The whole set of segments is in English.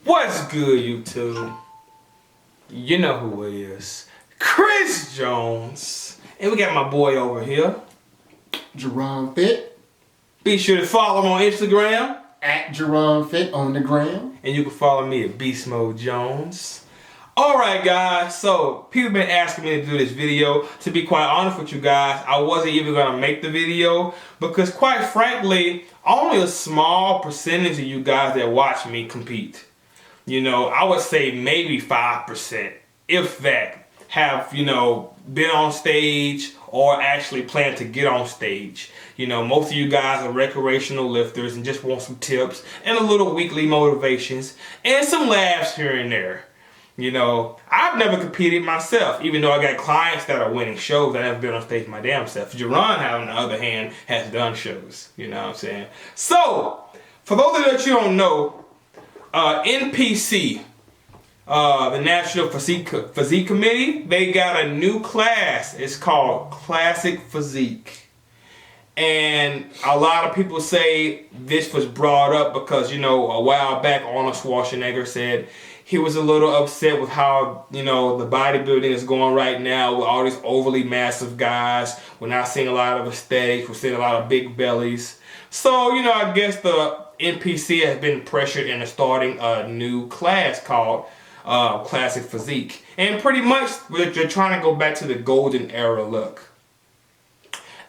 What's good, YouTube? You know who it is. Chris Jones. And we got my boy over here, Jerron Fit. Be sure to follow him on Instagram. At Jerron Fit on the gram. And you can follow me at Beastmode Jones. Alright guys, so people been asking me to do this video. To be quite honest with you guys, I wasn't even going to make the video because quite frankly, only a small percentage of you guys that watch me compete. You know, I would say maybe 5%, if that, have, been on stage or actually plan to get on stage. You know, most of you guys are recreational lifters and just want some tips and a little weekly motivations and some laughs here and there. You know, I've never competed myself, even though I got clients that are winning shows. I never been on stage my damn self. Jerron, on the other hand, has done shows. You know what I'm saying? So, for those of you that you don't know, NPC, the National Physique Committee, they got a new class. It's called Classic Physique. And a lot of people say this was brought up because, a while back Arnold Schwarzenegger said he was a little upset with how, the bodybuilding is going right now with all these overly massive guys. We're not seeing a lot of aesthetics. We're seeing a lot of big bellies. So, I guess the NPC has been pressured into starting a new class called Classic Physique. And pretty much they're trying to go back to the golden era look.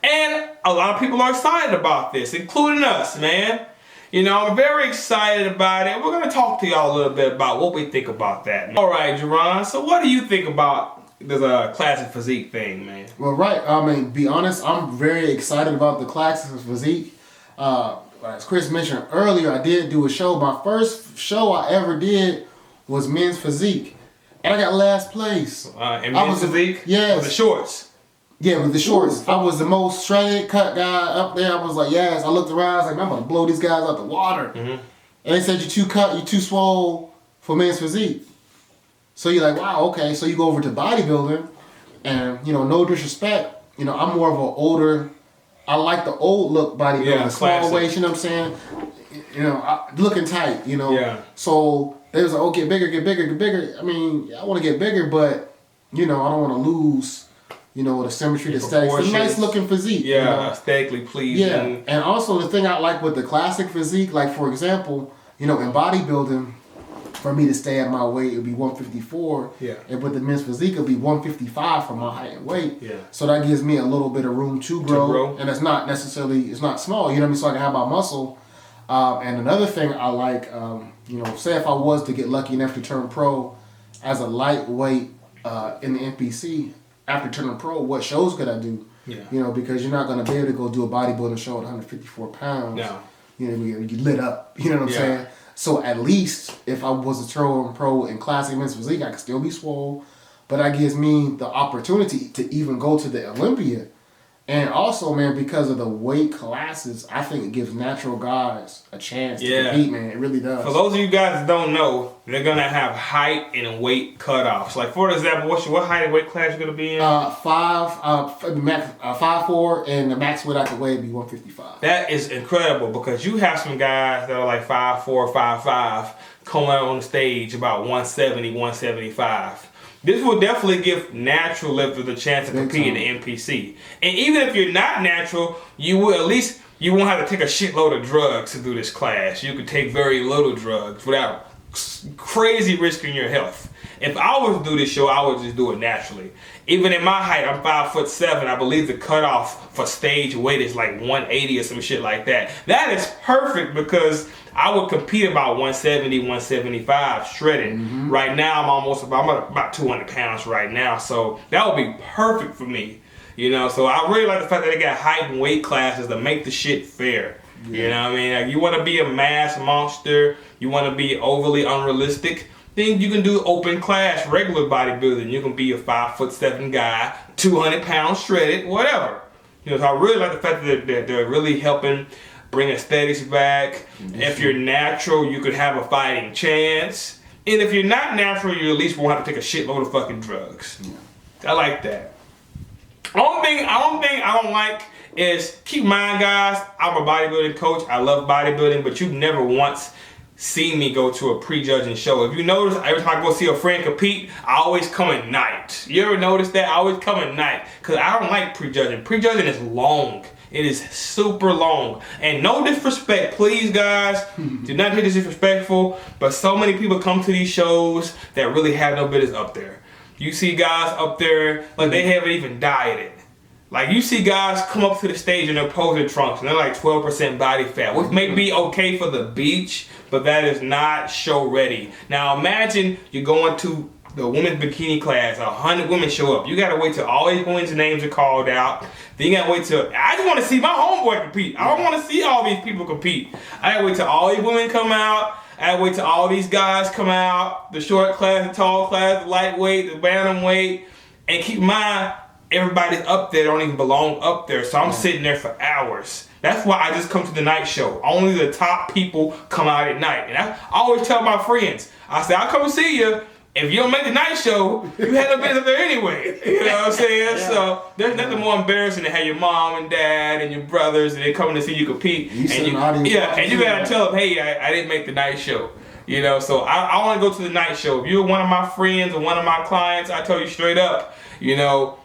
And a lot of people are excited about this, including us, man. I'm very excited about it. We're going to talk to y'all a little bit about what we think about that. All right, Jerron, so what do you think about this Classic Physique thing, man? Well, right. Be honest, I'm very excited about the Classic Physique. As Chris mentioned earlier, I did do a show. My first show I ever did was Men's Physique. And I got last place. And Men's Physique? Yes. With the shorts? Yeah, with the shorts. Ooh. I was the most shredded, cut guy up there. I was like, yes. I looked around. I was like, I'm going to blow these guys out the water. Mm-hmm. And they said, you're too cut, you're too swole for Men's Physique. So you're like, wow, okay. So you go over to bodybuilding. And, no disrespect. I'm more of an older, I like the old look bodybuilding. Yeah, small waist, you know what I'm saying? Looking tight, Yeah. So they was like, oh, get bigger, get bigger, get bigger. I mean, I want to get bigger, but, I don't want to lose... the symmetry, the aesthetics, the nice looking physique. Yeah, aesthetically pleasing. Yeah, and also the thing I like with the Classic Physique, like for example, in bodybuilding, for me to stay at my weight, it would be 154. Yeah. And with the Men's Physique, it would be 155 for my height and weight. Yeah. So that gives me a little bit of room to grow. And it's not necessarily, it's not small, so I can have my muscle. And another thing I like, say if I was to get lucky enough to turn pro as a lightweight in the NPC, after turning pro, what shows could I do? Yeah. Because you're not going to be able to go do a bodybuilding show at 154 pounds. No. You lit up. You know what I'm saying? So at least if I was to turn pro in Classic Men's Physique, I could still be swole. But that gives me the opportunity to even go to the Olympia. And also, man, because of the weight classes, I think it gives natural guys a chance to compete, man. It really does. For those of you guys that don't know, they're going to have height and weight cutoffs. Like, for example, what height and weight class you going to be in? 5'4", and the max weight I could weigh would be 155. That is incredible because you have some guys that are like 5'4", 5'5", coming out on the stage about 170, 175. This will definitely give natural lifters a chance to compete in the NPC. And even if you're not natural, you will at least, you won't have to take a shitload of drugs to do this class. You can take very little drugs without crazy risking your health. If I was to do this show, I would just do it naturally. Even at my height, I'm 5'7". I believe the cutoff for stage weight is like 180 or some shit like that. That is perfect because I would compete about 170, 175 shredded. Mm-hmm. Right now, I'm about 200 pounds right now. So that would be perfect for me. So I really like the fact that they got height and weight classes to make the shit fair. Yeah. You know what I mean? Like, you want to be a mass monster, you want to be overly unrealistic, then you can do open class, regular bodybuilding. You can be a 5'7" guy, 200 pounds shredded, whatever. So I really like the fact that they're really helping bring aesthetics back. Mm-hmm. If you're natural, you could have a fighting chance. And if you're not natural, you at least won't have to take a shitload of fucking drugs. Yeah. I like that. Only thing I don't like is, keep in mind, guys, I'm a bodybuilding coach. I love bodybuilding, but you've never once see me go to a prejudging show. If you notice, every time I go see a friend compete, I always come at night. You ever notice that? I always come at night because I don't like prejudging. Prejudging is long. It is super long. And no disrespect, please, guys. Do not be disrespectful. But so many people come to these shows that really have no business up there. You see guys up there like they haven't even dieted. Like you see guys come up to the stage in their posing trunks and they're like 12% body fat, which may be okay for the beach, but that is not show ready. Now imagine you're going to the women's bikini class, 100 women show up. You gotta wait till all these women's names are called out. Then you gotta wait till, I just wanna see my homeboy compete. I don't wanna see all these people compete. I gotta wait till all these women come out. I gotta wait till all these guys come out. The short class, the tall class, the lightweight, the bantamweight. And keep in mind, everybody's up there don't even belong up there. So I'm sitting there for hours. That's why I just come to the night show. Only the top people come out at night. And I always tell my friends, I say, I'll come and see you. If you don't make the night show, you had no business up there anyway. You know what I'm saying? Yeah. So there's nothing more embarrassing than have your mom and dad and your brothers and they coming to see you compete. And you gotta tell them, hey, I didn't make the night show. You know, so I want to go to the night show. If you're one of my friends or one of my clients, I tell you straight up, you know,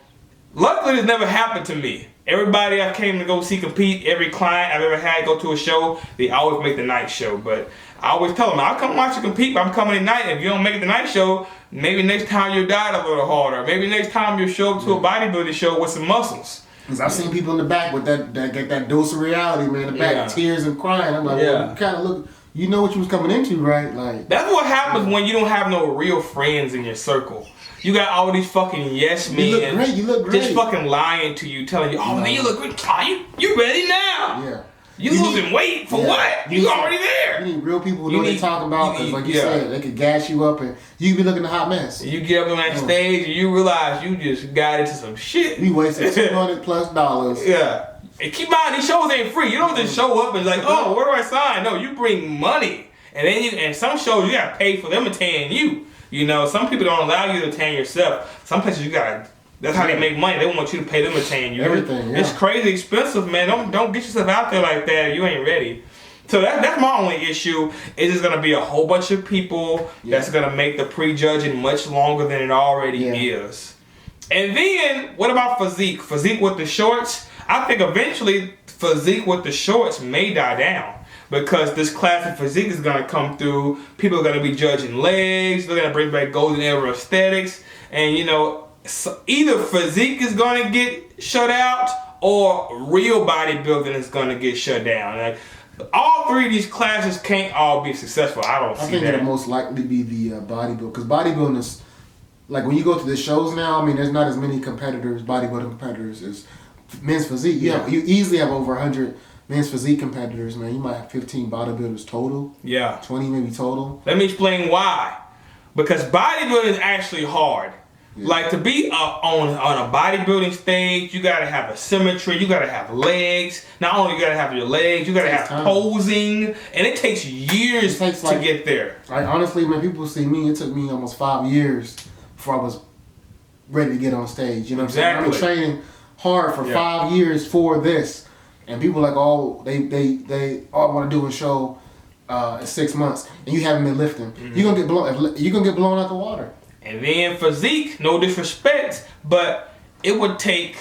luckily this never happened to me. Everybody I came to go see compete, every client I've ever had go to a show, they always make the night show. But I always tell them, I'll come watch you compete, but I'm coming at night. If you don't make the night show, maybe next time you'll diet a little harder. Maybe next time you'll show up to a bodybuilding show with some muscles. Because I've seen people in the back with that get that dose of reality, man, in the back, tears and crying. I'm like, well, you kind of look, you know what you was coming into, right? Like that's what happens when you don't have no real friends in your circle. You got all these fucking yes men. You look great. Just fucking lying to you, telling you, oh man, you look great. Oh, you ready now? Yeah. You losing weight for what? You already there. You need real people who know what they're talking about because, like you said, they could gas you up and you could be looking a hot mess. You get up on that stage and you realize you just got into some shit. You wasted $200+. Yeah. And keep in mind, these shows ain't free. You don't just show up and like, oh, where do I sign? No, you bring money. And then and some shows you gotta pay for them to tan you. You know, some people don't allow you to tan yourself. Some places you gotta. That's how they make money. They want you to pay them to tan you. Everything. Yeah. It's crazy expensive, man. Don't get yourself out there like that if you ain't ready. So that's my only issue. Is it's gonna be a whole bunch of people that's gonna make the prejudging much longer than it already is. And then what about physique? Physique with the shorts. I think eventually physique with the shorts may die down. Because this class of physique is going to come through. People are going to be judging legs. They're going to bring back golden era aesthetics. And, you know, so either physique is going to get shut out or real bodybuilding is going to get shut down. Like, all three of these classes can't all be successful. I think it'll most likely be the bodybuilding. Because bodybuilding is, like when you go to the shows now, I mean, there's not as many competitors, bodybuilding competitors, as men's physique. You easily have over 100 men's physique competitors, man. You might have 15 bodybuilders total. Yeah. 20 maybe total. Let me explain why. Because bodybuilding is actually hard. Yeah. Like to be on a bodybuilding stage, you gotta have a symmetry, you gotta have legs. Not only you gotta have your legs, you gotta have posing. And it takes years to get there. Like honestly, man, people see me, it took me almost 5 years before I was ready to get on stage. You know what I'm saying? I've been training hard for 5 years for this. And people like, oh, they all want to do a show in 6 months, and you haven't been lifting. Mm-hmm. You're gonna get blown out the water. And then physique, no disrespect, but it would take.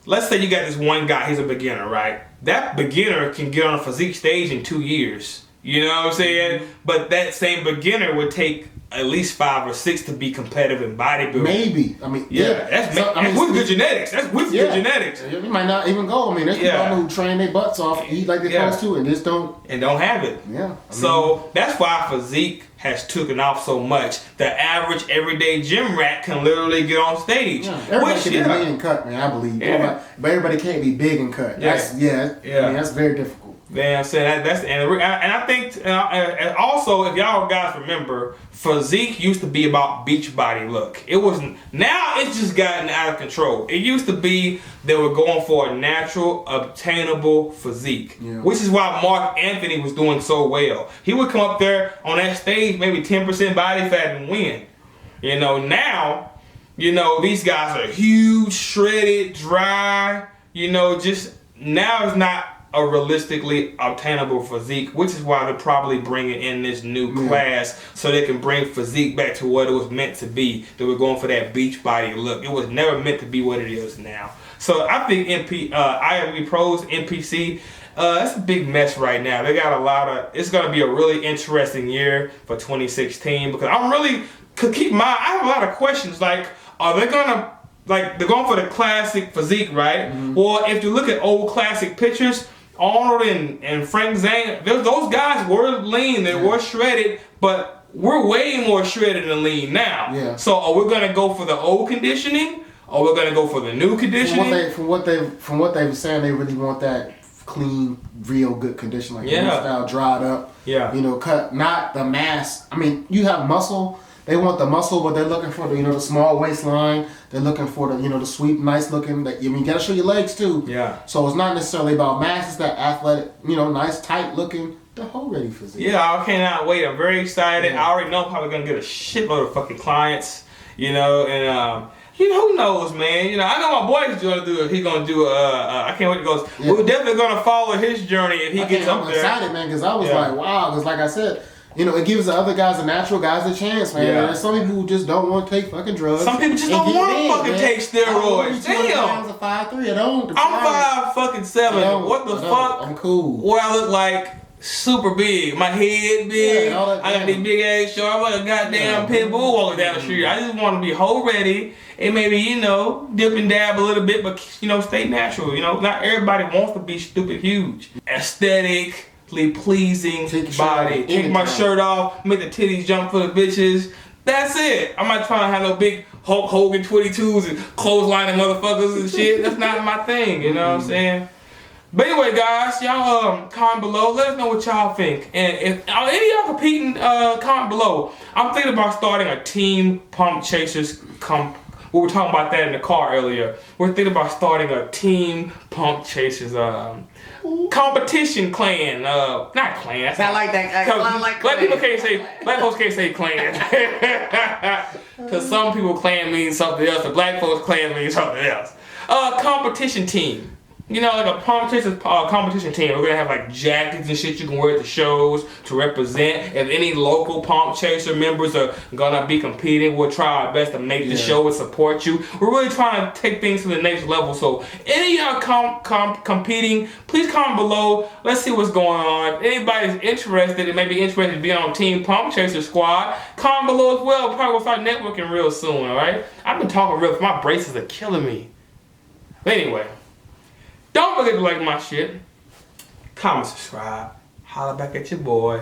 Let's say you got this one guy, he's a beginner, right? That beginner can get on a physique stage in 2 years. You know what I'm saying? Mm-hmm. But that same beginner would take at least 5 or 6 to be competitive in bodybuilding. Maybe. I mean, that's with good genetics. That's with good genetics. You might not even go. I mean, there's people who train their butts off, eat like they're supposed to, and just don't have it. Yeah. I mean, so that's why physique has taken off so much. The average everyday gym rat can literally get on stage. Yeah. Everybody can be big and cut, man. I believe. Yeah. But everybody can't be big and cut. I mean, that's very difficult. Yeah, I'm saying and I think and also if y'all guys remember, physique used to be about beach body look. It wasn't. Now it's just gotten out of control. It used to be they were going for a natural, obtainable physique, which is why Mark Anthony was doing so well. He would come up there on that stage, maybe 10% body fat and win. You know, now, you know, these guys are huge, shredded, dry. You know, just now it's not a realistically obtainable physique, which is why they're probably bringing in this new class so they can bring physique back to what it was meant to be. They were going for that beach body look. It was never meant to be what it is now. So I think IFB Pros, NPC, it's a big mess right now. They got a lot of, it's going to be a really interesting year for 2016 because I'm really, I have a lot of questions like, are they going to, like, they're going for the classic physique, right? Well, if you look at old classic pictures, Arnold and Frank Zane, those guys were lean, they were shredded, but we're way more shredded and lean now. Yeah. So are we going to go for the old conditioning, or we're going to go for the new conditioning? From what they were saying, they really want that clean, real good condition, like style dried up. Yeah. You know, cut, not the mass. I mean, you have muscle. They want the muscle, but they're looking for the, the small waistline. They're looking for the, the sweep, nice looking. You gotta show your legs too. Yeah. So it's not necessarily about mass. It's that athletic, nice, tight looking, the whole ready physique. Yeah, I cannot wait. I'm very excited. I already know I'm probably gonna get a shitload of fucking clients. And who knows, man? I know my boy's gonna do it. He's gonna do I can't wait to go. Yeah. We're definitely gonna follow his journey if he gets up there. I'm excited, man, because I was like, wow, because like I said, it gives the other guys, the natural guys, a chance, man. There's some people who just don't want to take fucking drugs. Some people just don't want to fucking take steroids. Damn. I'm 5'3". I don't. I'm 5'7". What the fuck? I'm cool. Where I look like super big. My head big. I got these big ass shorts. I'm like a goddamn pit bull walking down the street. I just want to be whole ready and maybe, dip and dab a little bit, but, stay natural. Not everybody wants to be stupid huge. Aesthetic. Pleasing body. Take my shirt off, make the titties jump for the bitches. That's it. I'm not trying to have no big Hulk Hogan 22s and clotheslining motherfuckers and shit. That's not my thing, you know what I'm saying? But anyway, guys, y'all comment below. Let us know what y'all think. And if any of y'all competing, comment below. I'm thinking about starting a team pump chasers we were talking about that in the car earlier. We're thinking about starting a team pump chasers competition clan. Not clan. It's not like that. Black folks can't say clan. Because some people clan means something else. The black folks clan means something else. Competition team. Like a pump chasers competition team. We're gonna have like jackets and shit you can wear at the shows to represent. If any local pump chaser members are gonna be competing, we'll try our best to make the show and support you. We're really trying to take things to the next level. So any of y'all competing, please comment below. Let's see what's going on. If anybody's interested and maybe interested in being on Team Pump Chaser Squad, comment below as well. We'll probably start networking real soon, alright? I've been talking real, my braces are killing me. But anyway. Don't forget to like my shit, comment, subscribe, holla back at your boy.